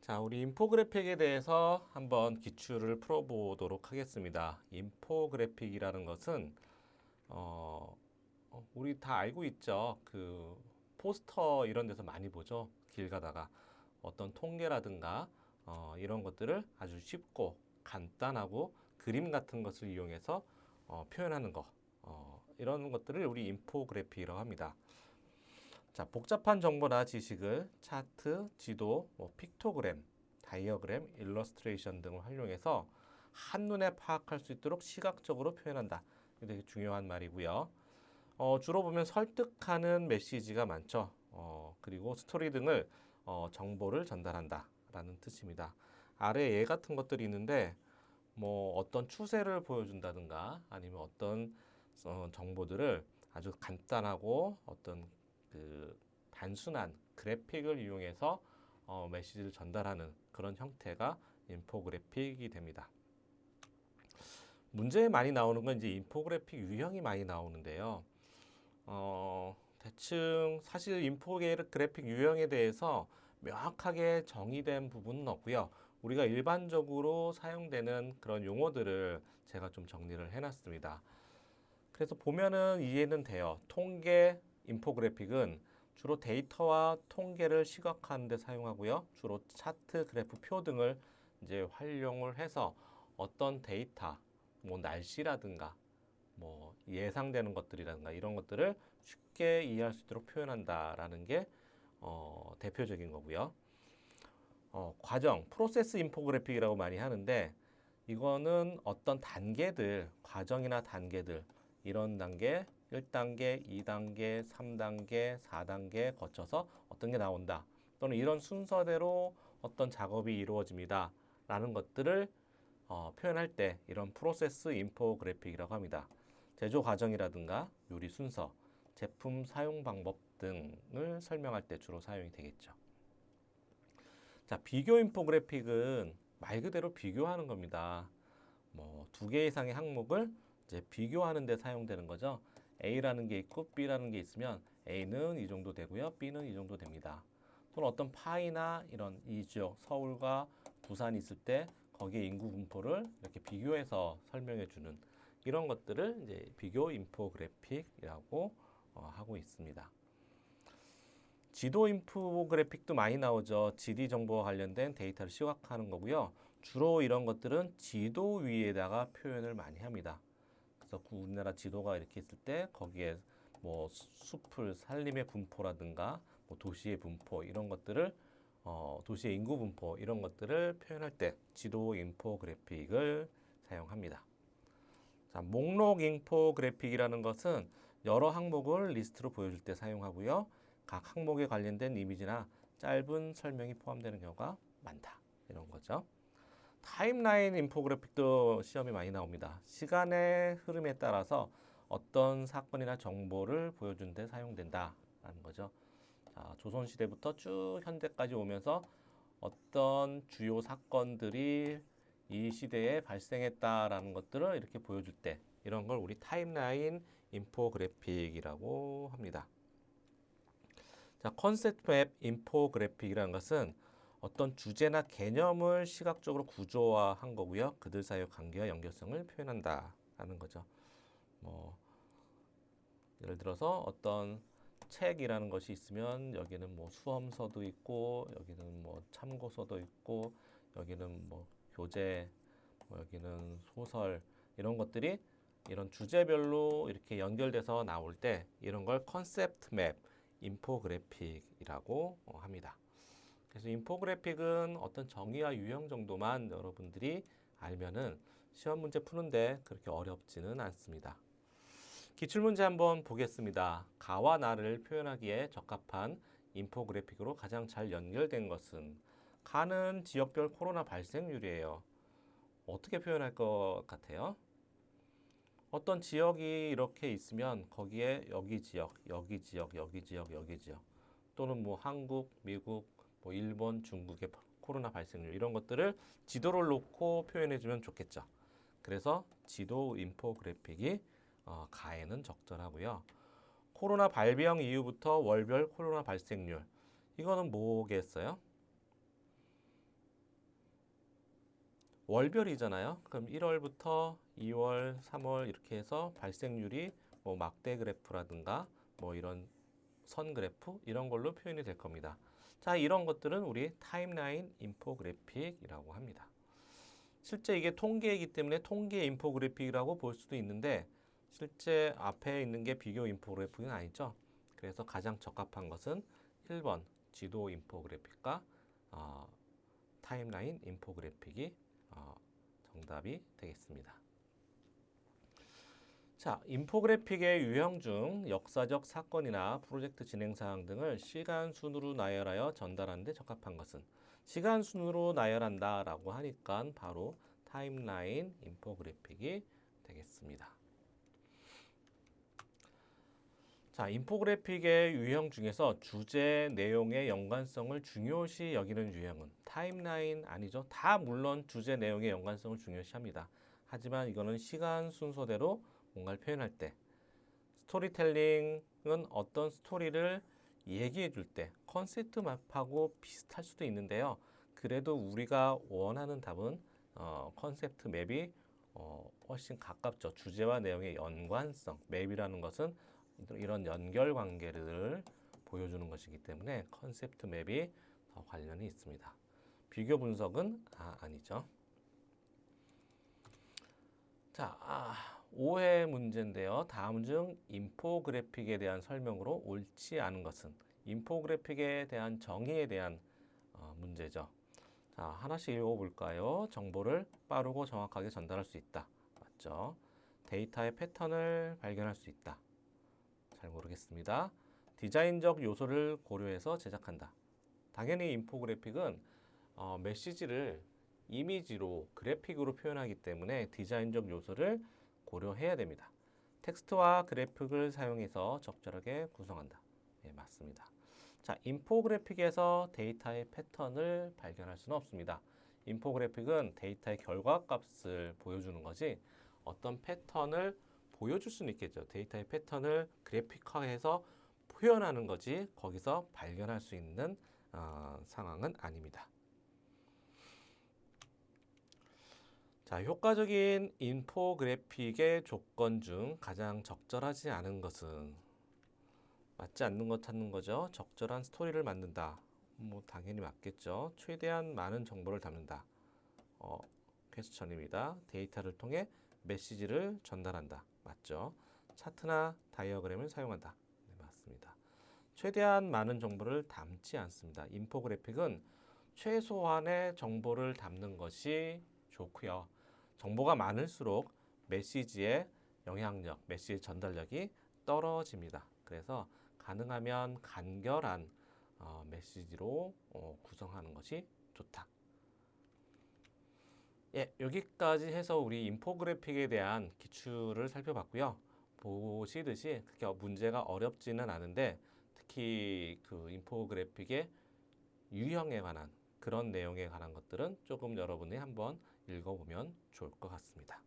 자, 우리 인포그래픽에 대해서 한번 기출을 풀어보도록 하겠습니다. 인포그래픽이라는 것은 우리 다 알고 있죠. 그 포스터 이런 데서 많이 보죠. 길 가다가 어떤 통계라든가 이런 것들을 아주 쉽고 간단하고 그림 같은 것을 이용해서 표현하는 거 이런 것들을 우리 인포그래픽이라고 합니다. 자, 복잡한 정보나 지식을 차트, 지도, 픽토그램, 다이어그램, 일러스트레이션 등을 활용해서 한눈에 파악할 수 있도록 시각적으로 표현한다. 이게 되게 중요한 말이고요. 주로 보면 설득하는 메시지가 많죠. 그리고 스토리 등을 정보를 전달한다 라는 뜻입니다. 아래 예 같은 것들이 있는데 뭐 어떤 추세를 보여준다든가 아니면 어떤 정보들을 아주 간단하고 어떤 그 단순한 그래픽을 이용해서 메시지를 전달하는 그런 형태가 인포그래픽이 됩니다. 문제에 많이 나오는 건 이제 인포그래픽 유형이 많이 나오는데요. 대충 사실 인포그래픽 유형에 대해서 명확하게 정의된 부분은 없고요. 우리가 일반적으로 사용되는 그런 용어들을 제가 좀 정리를 해놨습니다. 그래서 보면은 이해는 돼요. 통계 인포그래픽은 주로 데이터와 통계를 시각화하는 데 사용하고요. 주로 차트, 그래프, 표 등을 이제 활용을 해서 어떤 데이터, 뭐 날씨라든가 뭐 예상되는 것들이라든가 이런 것들을 쉽게 이해할 수 있도록 표현한다라는 게 대표적인 거고요. 과정, 프로세스 인포그래픽이라고 많이 하는데 이거는 어떤 단계들, 과정이나 단계들 이런 단계, 1단계, 2단계, 3단계, 4단계 거쳐서 어떤 게 나온다. 또는 이런 순서대로 어떤 작업이 이루어집니다. 라는 것들을 표현할 때 이런 프로세스 인포그래픽이라고 합니다. 제조 과정이라든가 요리 순서, 제품 사용 방법 등을 설명할 때 주로 사용이 되겠죠. 자, 비교 인포그래픽은 말 그대로 비교하는 겁니다. 뭐 두 개 이상의 항목을 이제 비교하는 데 사용되는 거죠. A라는 게 있고 B라는 게 있으면 A는 이 정도 되고요. B는 이 정도 됩니다. 또는 어떤 파이나 이런 이 지역 서울과 부산이 있을 때 거기에 인구 분포를 이렇게 비교해서 설명해 주는 이런 것들을 이제 비교 인포그래픽이라고 하고 있습니다. 지도 인포그래픽도 많이 나오죠. 지리 정보와 관련된 데이터를 시각화하는 거고요. 주로 이런 것들은 지도 위에다가 표현을 많이 합니다. 그래서 우리나라 지도가 이렇게 있을 때 거기에 뭐 숲을 산림의 분포라든가 뭐 도시의 분포 이런 것들을 도시의 인구 분포 이런 것들을 표현할 때 지도 인포그래픽을 사용합니다. 자, 목록 인포그래픽이라는 것은 여러 항목을 리스트로 보여줄 때 사용하고요. 각 항목에 관련된 이미지나 짧은 설명이 포함되는 경우가 많다. 이런 거죠. 타임라인 인포그래픽도 시험이 많이 나옵니다. 시간의 흐름에 따라서 어떤 사건이나 정보를 보여주는 데 사용된다라는 거죠. 자, 조선시대부터 쭉 현대까지 오면서 어떤 주요 사건들이 이 시대에 발생했다라는 것들을 이렇게 보여줄 때 이런 걸 우리 타임라인 인포그래픽이라고 합니다. 자, 컨셉 맵 인포그래픽이라는 것은 어떤 주제나 개념을 시각적으로 구조화한 거고요. 그들 사이의 관계와 연결성을 표현한다라는 거죠. 뭐 예를 들어서 어떤 책이라는 것이 있으면 여기는 뭐 수험서도 있고 여기는 뭐 참고서도 있고 여기는 뭐 교재 뭐 여기는 소설 이런 것들이 이런 주제별로 이렇게 연결돼서 나올 때 이런 걸 컨셉트 맵 인포그래픽이라고 합니다. 그래서 인포그래픽은 어떤 정의와 유형 정도만 여러분들이 알면은 시험 문제 푸는데 그렇게 어렵지는 않습니다. 기출문제 한번 보겠습니다. 가와 나를 표현하기에 적합한 인포그래픽으로 가장 잘 연결된 것은 가는 지역별 코로나 발생률이에요. 어떻게 표현할 것 같아요? 어떤 지역이 이렇게 있으면 거기에 여기 지역, 여기 지역, 여기 지역, 여기 지역 또는 뭐 한국, 미국, 뭐 일본, 중국의 코로나 발생률 이런 것들을 지도를 놓고 표현해 주면 좋겠죠. 그래서 지도 인포그래픽이 가에는 적절하고요. 코로나 발병 이후부터 월별 코로나 발생률 이거는 뭐겠어요? 월별이잖아요. 그럼 1월부터 2월, 3월 이렇게 해서 발생률이 뭐 막대 그래프라든가 뭐 이런 선 그래프 이런 걸로 표현이 될 겁니다. 자, 이런 것들은 우리 타임라인 인포그래픽이라고 합니다. 실제 이게 통계이기 때문에 통계 인포그래픽이라고 볼 수도 있는데 실제 앞에 있는 게 비교 인포그래픽은 아니죠. 그래서 가장 적합한 것은 1번 지도 인포그래픽과 타임라인 인포그래픽이 정답이 되겠습니다. 자, 인포그래픽의 유형 중 역사적 사건이나 프로젝트 진행 사항 등을 시간 순으로 나열하여 전달하는 데 적합한 것은 시간 순으로 나열한다라고 하니까 바로 타임라인 인포그래픽이 되겠습니다. 자, 인포그래픽의 유형 중에서 주제 내용의 연관성을 중요시 여기는 유형은 타임라인 아니죠. 다 물론 주제 내용의 연관성을 중요시합니다. 하지만 이거는 시간 순서대로 뭔가를 표현할 때 스토리텔링은 어떤 스토리를 얘기해 줄 때 컨셉트 맵하고 비슷할 수도 있는데요. 그래도 우리가 원하는 답은 컨셉트 맵이 훨씬 가깝죠. 주제와 내용의 연관성. 맵이라는 것은 이런 연결 관계를 보여주는 것이기 때문에 컨셉트 맵이 더 관련이 있습니다. 비교 분석은 아니죠. 자, 5회 문제인데요. 다음 중 인포그래픽에 대한 설명으로 옳지 않은 것은 인포그래픽에 대한 정의에 대한 문제죠. 자, 하나씩 읽어볼까요? 정보를 빠르고 정확하게 전달할 수 있다. 맞죠? 데이터의 패턴을 발견할 수 있다. 잘 모르겠습니다. 디자인적 요소를 고려해서 제작한다. 당연히 인포그래픽은 메시지를 이미지로 그래픽으로 표현하기 때문에 디자인적 요소를 고려해야 됩니다. 텍스트와 그래픽을 사용해서 적절하게 구성한다. 네, 맞습니다. 자, 인포그래픽에서 데이터의 패턴을 발견할 수는 없습니다. 인포그래픽은 데이터의 결과값을 보여주는 거지 어떤 패턴을 보여줄 수는 있겠죠. 데이터의 패턴을 그래픽화해서 표현하는 거지 거기서 발견할 수 있는 상황은 아닙니다. 자, 효과적인 인포그래픽의 조건 중 가장 적절하지 않은 것은 맞지 않는 것 찾는 거죠. 적절한 스토리를 만든다. 뭐 당연히 맞겠죠. 최대한 많은 정보를 담는다. 퀘스천입니다. 데이터를 통해 메시지를 전달한다. 맞죠? 차트나 다이어그램을 사용한다. 네, 맞습니다. 최대한 많은 정보를 담지 않습니다. 인포그래픽은 최소한의 정보를 담는 것이 좋고요. 정보가 많을수록 메시지의 영향력, 메시지 전달력이 떨어집니다. 그래서 가능하면 간결한 메시지로 구성하는 것이 좋다. 예, 여기까지 해서 우리 인포그래픽에 대한 기출을 살펴봤고요. 보시듯이 그렇게 문제가 어렵지는 않은데 특히 그 인포그래픽의 유형에 관한 그런 내용에 관한 것들은 조금 여러분이 한번 읽어보면 좋을 것 같습니다.